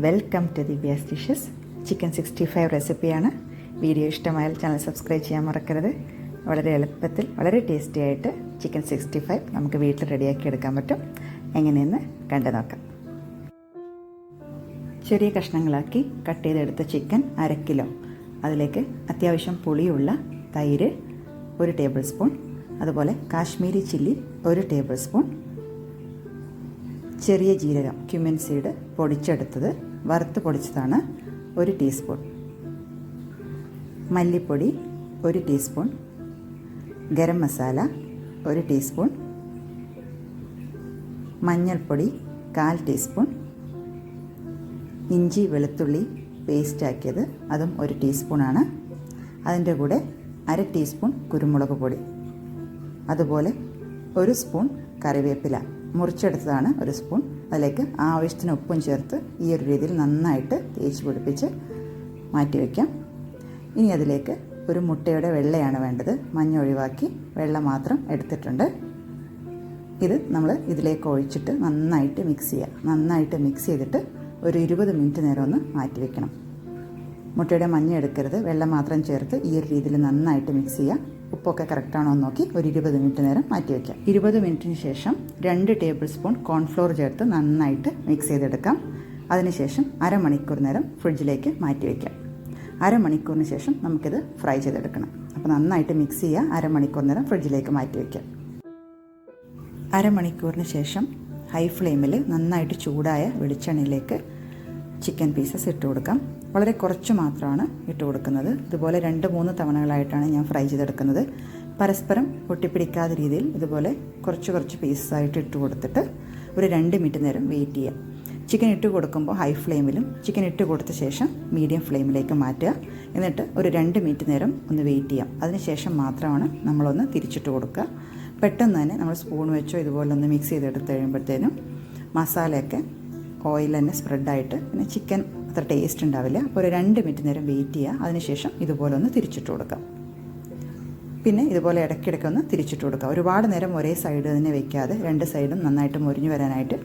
Welcome to Divya's dishes. Chicken 65 റെസിപ്പിയാണ്. Video ഇഷ്ടമായാൽ channel subscribe ചെയ്യാൻ മറക്കരുത്. വളരെ എളുപ്പത്തിൽ വളരെ ടേസ്റ്റി ആയിട്ട് ചിക്കൻ 65 നമുക്ക് വീട്ടിൽ റെഡിയാക്കി എടുക്കാൻ പറ്റും. എങ്ങനെയെന്ന് കണ്ടു നോക്കാം. ചെറിയ കഷ്ണങ്ങളാക്കി കട്ട് ചെയ്തെടുത്ത ചിക്കൻ 1/2 കിലോ. അതിലേക്ക് അത്യാവശ്യം പുളിയുള്ള തൈര് 1 ടേബിൾ സ്പൂൺ, അതുപോലെ കാശ്മീരി ചില്ലി 1 ടേബിൾ സ്പൂൺ, ചെറിയ ജീരകം ക്യുമിൻ സീഡ് പൊടിച്ചെടുത്തത് വറുത്ത് പൊടിച്ചതാണ് 1 ടീസ്പൂൺ, മല്ലിപ്പൊടി 1 ടീസ്പൂൺ, ഗരം മസാല 1 ടീസ്പൂൺ, മഞ്ഞൾപ്പൊടി 1/4 ടീസ്പൂൺ, ഇഞ്ചി വെളുത്തുള്ളി പേസ്റ്റ് ആക്കിയത് അതും 1 ടീസ്പൂണാണ്. അതിൻ്റെ കൂടെ 1/2 ടീസ്പൂൺ കുരുമുളക് പൊടി, അതുപോലെ 1 സ്പൂൺ കറിവേപ്പില മുറിച്ചെടുത്തതാണ് 1 സ്പൂൺ. അതിലേക്ക് ആവശ്യത്തിന് ഉപ്പും ചേർത്ത് ഈ ഒരു രീതിയിൽ നന്നായിട്ട് തേച്ച് പിടിപ്പിച്ച് മാറ്റി വയ്ക്കാം. ഇനി അതിലേക്ക് ഒരു മുട്ടയുടെ വെള്ളയാണ് വേണ്ടത്. മഞ്ഞ ഒഴിവാക്കി വെള്ള മാത്രം എടുത്തിട്ടുണ്ട്. ഇത് നമ്മൾ ഇതിലേക്ക് ഒഴിച്ചിട്ട് നന്നായിട്ട് മിക്സ് ചെയ്യാം. നന്നായിട്ട് മിക്സ് ചെയ്തിട്ട് ഒരു 20 മിനിറ്റ് നേരം ഒന്ന് മാറ്റി വയ്ക്കണം. മുട്ടയുടെ മഞ്ഞ എടുക്കരുത്, വെള്ളം മാത്രം ചേർത്ത് ഈ ഒരു രീതിയിൽ നന്നായിട്ട് മിക്സ് ചെയ്യാം. ഉപ്പൊക്കെ കറക്റ്റാണോ എന്ന് നോക്കി ഒരു 20 മിനിറ്റ് നേരം മാറ്റി വയ്ക്കാം. 20 മിനിറ്റിന് ശേഷം 2 ടേബിൾ സ്പൂൺ കോൺഫ്ലോർ ചേർത്ത് നന്നായിട്ട് മിക്സ് ചെയ്തെടുക്കാം. അതിനുശേഷം അരമണിക്കൂർ നേരം ഫ്രിഡ്ജിലേക്ക് മാറ്റി വയ്ക്കാം. അരമണിക്കൂറിന് ശേഷം നമുക്കിത് ഫ്രൈ ചെയ്തെടുക്കണം. അപ്പോൾ നന്നായിട്ട് മിക്സ് ചെയ്യുക. അരമണിക്കൂർ നേരം ഫ്രിഡ്ജിലേക്ക് മാറ്റി വയ്ക്കാം. അരമണിക്കൂറിന് ശേഷം ഹൈ ഫ്ലെയിമിൽ നന്നായിട്ട് ചൂടായ വെളിച്ചെണ്ണയിലേക്ക് ചിക്കൻ പീസസ് ഇട്ട് കൊടുക്കാം. വളരെ കുറച്ച് മാത്രമാണ് ഇട്ട് കൊടുക്കുന്നത്. ഇതുപോലെ 2-3 തവണകളായിട്ടാണ് ഞാൻ ഫ്രൈ ചെയ്തെടുക്കുന്നത്. പരസ്പരം ഒട്ടിപ്പിടിക്കാത്ത രീതിയിൽ ഇതുപോലെ കുറച്ച് പീസസായിട്ട് ഇട്ട് കൊടുത്തിട്ട് ഒരു 2 മിനിറ്റ് നേരം വെയിറ്റ് ചെയ്യാം. ചിക്കൻ ഇട്ട് കൊടുക്കുമ്പോൾ ഹൈ ഫ്ലെയിമിലും ചിക്കൻ ഇട്ട് കൊടുത്ത ശേഷം മീഡിയം ഫ്ലെയിമിലേക്ക് മാറ്റുക. എന്നിട്ട് ഒരു 2 മിനിറ്റ് നേരം ഒന്ന് വെയിറ്റ് ചെയ്യാം. അതിനുശേഷം മാത്രമാണ് നമ്മളൊന്ന് തിരിച്ചിട്ട് കൊടുക്കുക. പെട്ടെന്ന് തന്നെ നമ്മൾ സ്പൂൺ വെച്ചോ ഇതുപോലെ ഒന്ന് മിക്സ് ചെയ്തെടുത്ത് കഴിയുമ്പോഴത്തേനും മസാലയൊക്കെ ഓയിൽ തന്നെ സ്പ്രെഡായിട്ട് പിന്നെ ചിക്കൻ അത്ര ടേസ്റ്റ് ഉണ്ടാവില്ല. അപ്പോൾ ഒരു 2 മിനിറ്റ് നേരം വെയിറ്റ് ചെയ്യുക. അതിനുശേഷം ഇതുപോലെ ഒന്ന് തിരിച്ചിട്ട് കൊടുക്കാം. പിന്നെ ഇതുപോലെ ഇടയ്ക്കിടയ്ക്ക് ഒന്ന് തിരിച്ചിട്ട് കൊടുക്കുക. ഒരുപാട് നേരം ഒരേ സൈഡ് തന്നെ വെക്കാതെ 2 സൈഡും നന്നായിട്ട് മുരിഞ്ഞു വരാനായിട്ട്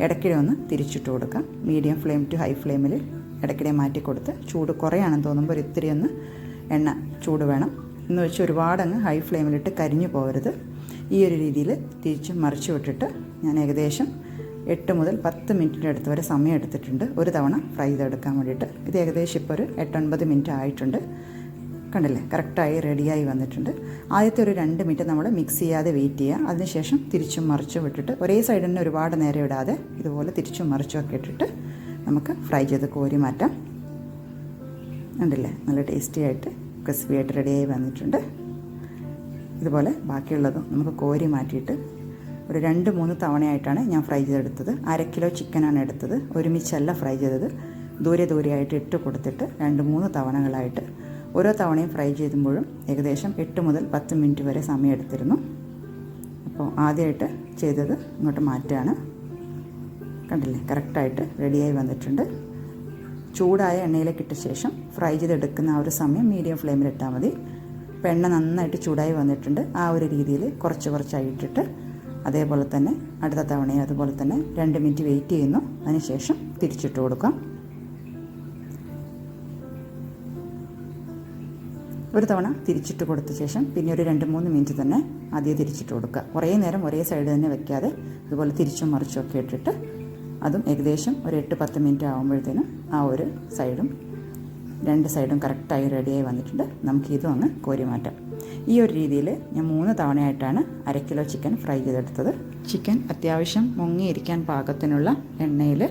ഇടയ്ക്കിടെ ഒന്ന് തിരിച്ചിട്ട് കൊടുക്കാം. മീഡിയം ഫ്ലെയിം ടു ഹൈ ഫ്ലെയിമിൽ ഇടയ്ക്കിടെ മാറ്റി കൊടുത്ത് ചൂട് കുറയാണെന്ന് തോന്നുമ്പോൾ ഇത്തിരി ഒന്ന് എണ്ണ ചൂട് വേണം എന്ന് വെച്ച് ഒരുപാടങ്ങ് ഹൈ ഫ്ലെയിമിലിട്ട് കരിഞ്ഞു പോകരുത്. ഈ ഒരു രീതിയിൽ തിരിച്ച് മറിച്ച് വിട്ടിട്ട് ഞാൻ ഏകദേശം 8 മുതൽ 10 മിനിറ്റിൻ്റെ അടുത്ത് വരെ സമയം എടുത്തിട്ടുണ്ട് ഒരു തവണ ഫ്രൈ ചെയ്തെടുക്കാൻ വേണ്ടിയിട്ട്. ഇത് ഏകദേശം ഇപ്പോൾ ഒരു 8-9 മിനിറ്റ് ആയിട്ടുണ്ട്. കണ്ടില്ലേ, കറക്റ്റായി റെഡിയായി വന്നിട്ടുണ്ട്. ആദ്യത്തെ ഒരു 2 മിനിറ്റ് നമ്മൾ മിക്സ് ചെയ്യാതെ വെയിറ്റ് ചെയ്യുക. അതിനുശേഷം തിരിച്ചും മറിച്ചും വിട്ടിട്ട് ഒരേ സൈഡിൽ തന്നെ ഒരുപാട് നേരം ഇടാതെ ഇതുപോലെ തിരിച്ചും മറിച്ചും ഒക്കെ ഇട്ടിട്ട് നമുക്ക് ഫ്രൈ ചെയ്ത് കോരി മാറ്റാം. കണ്ടില്ലേ, നല്ല ടേസ്റ്റി ആയിട്ട് ക്രിസ്പി ആയിട്ട് റെഡിയായി വന്നിട്ടുണ്ട്. ഇതുപോലെ ബാക്കിയുള്ളതും നമുക്ക് കോരി മാറ്റിയിട്ട് ഒരു 2-3 തവണയായിട്ടാണ് ഞാൻ ഫ്രൈ ചെയ്തെടുത്തത്. 1/2 കിലോ ചിക്കനാണ് എടുത്തത്. ഒരുമിച്ചല്ല ഫ്രൈ ചെയ്തത്. ദൂരെയായിട്ട് ഇട്ട് കൊടുത്തിട്ട് 2-3 തവണകളായിട്ട് ഓരോ തവണയും ഫ്രൈ ചെയ്യുമ്പോഴും ഏകദേശം 8 മുതൽ 10 മിനിറ്റ് വരെ സമയം എടുത്തിരുന്നു. അപ്പോൾ ആദ്യമായിട്ട് ചെയ്തത് ഇങ്ങോട്ട് മാറ്റുകയാണ്. കണ്ടില്ലേ, കറക്റ്റായിട്ട് റെഡിയായി വന്നിട്ടുണ്ട്. ചൂടായ എണ്ണയിലേക്ക് ഇട്ട ശേഷം ഫ്രൈ ചെയ്തെടുക്കുന്ന ആ ഒരു സമയം മീഡിയം ഫ്ലെയിമിലിട്ടാൽ മതി. അപ്പോൾ എണ്ണ നന്നായിട്ട് ചൂടായി വന്നിട്ടുണ്ട്. ആ ഒരു രീതിയിൽ കുറച്ചായി ഇട്ടിട്ട് അതേപോലെ തന്നെ അടുത്ത തവണയും അതുപോലെ തന്നെ 2 മിനിറ്റ് വെയിറ്റ് ചെയ്യുന്നു. അതിനുശേഷം തിരിച്ചിട്ട് കൊടുക്കാം. ഒരു തവണ തിരിച്ചിട്ട് കൊടുത്ത ശേഷം പിന്നെ ഒരു 2-3 മിനിറ്റ് തന്നെ ആദ്യം തിരിച്ചിട്ട് കൊടുക്കുക. കുറേ നേരം ഒരേ സൈഡ് തന്നെ വെക്കാതെ ഇതുപോലെ തിരിച്ചും മറിച്ചും ഒക്കെ ഇട്ടിട്ട് അതും ഏകദേശം ഒരു 8-10 മിനിറ്റ് ആകുമ്പോഴത്തേനും ആ ഒരു സൈഡും 2 സൈഡും കറക്റ്റായി റെഡിയായി വന്നിട്ടുണ്ട്. നമുക്ക് ഇതും അങ്ങ് കോരി മാറ്റാം. ഈ ഒരു രീതിയിൽ ഞാൻ 3 തവണയായിട്ടാണ് 1/2 കിലോ ചിക്കൻ ഫ്രൈ ചെയ്തെടുത്തത്. ചിക്കൻ അത്യാവശ്യം മുങ്ങിയിരിക്കാൻ പാകത്തിനുള്ള എണ്ണയിൽ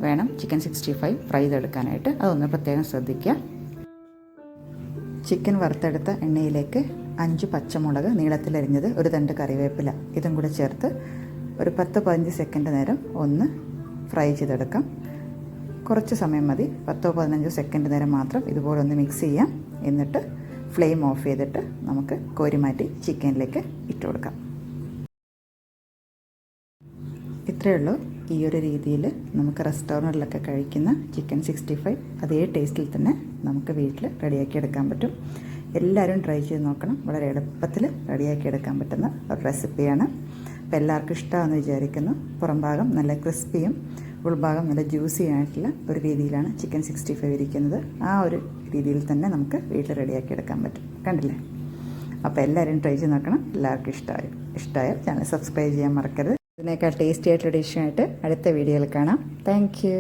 വേണം ചിക്കൻ 65 ഫ്രൈ ചെയ്തെടുക്കാനായിട്ട്. അതൊന്ന് പ്രത്യേകം ശ്രദ്ധിക്കുക. ചിക്കൻ വറുത്തെടുത്ത എണ്ണയിലേക്ക് 5 പച്ചമുളക് നീളത്തിലരിഞ്ഞത്, ഒരു തണ്ട് കറിവേപ്പില ഇതും കൂടെ ചേർത്ത് ഒരു 10-15 സെക്കൻഡ് നേരം ഒന്ന് ഫ്രൈ ചെയ്തെടുക്കാം. കുറച്ച് സമയം മതി. 10-15 സെക്കൻഡ് നേരം മാത്രം ഇതുപോലെ ഒന്ന് മിക്സ് ചെയ്യാം. എന്നിട്ട് ഫ്ലെയിം ഓഫ് ചെയ്തിട്ട് നമുക്ക് കോരി മാറ്റി ചിക്കനിലേക്ക് ഇട്ട് കൊടുക്കാം. ഇത്രയേ ഉള്ളൂ. ഈ ഒരു രീതിയിൽ നമുക്ക് റെസ്റ്റോറൻറ്റിലൊക്കെ കഴിക്കുന്ന ചിക്കൻ 65 അതേ ടേസ്റ്റിൽ തന്നെ നമുക്ക് വീട്ടിൽ റെഡിയാക്കി എടുക്കാൻ പറ്റും. എല്ലാവരും ട്രൈ ചെയ്ത് നോക്കണം. വളരെ എളുപ്പത്തിൽ റെഡിയാക്കി എടുക്കാൻ പറ്റുന്ന ഒരു റെസിപ്പിയാണ്. അപ്പോൾ എല്ലാവർക്കും ഇഷ്ടമാണെന്ന് വിചാരിക്കുന്നു. പുറം ഭാഗം നല്ല ക്രിസ്പിയും ഉൾഭാഗം നല്ല ജ്യൂസി ആയിട്ടുള്ള ഒരു രീതിയിലാണ് ചിക്കൻ 65 ഇരിക്കുന്നത്. ആ ഒരു രീതിയിൽ തന്നെ നമുക്ക് വീട്ടിൽ റെഡിയാക്കി എടുക്കാൻ പറ്റും. കണ്ടില്ലേ? അപ്പോൾ എല്ലാവരും ട്രൈ ചെയ്ത് നോക്കണം. എല്ലാവർക്കും ഇഷ്ടമായാൽ ചാനൽ സബ്സ്ക്രൈബ് ചെയ്യാൻ മറക്കരുത്. ഇതിനേക്കാൾ ടേസ്റ്റി ആയിട്ടുള്ള ഡിഷായിട്ട് അടുത്ത വീഡിയോയിൽ കാണാം. Thank you.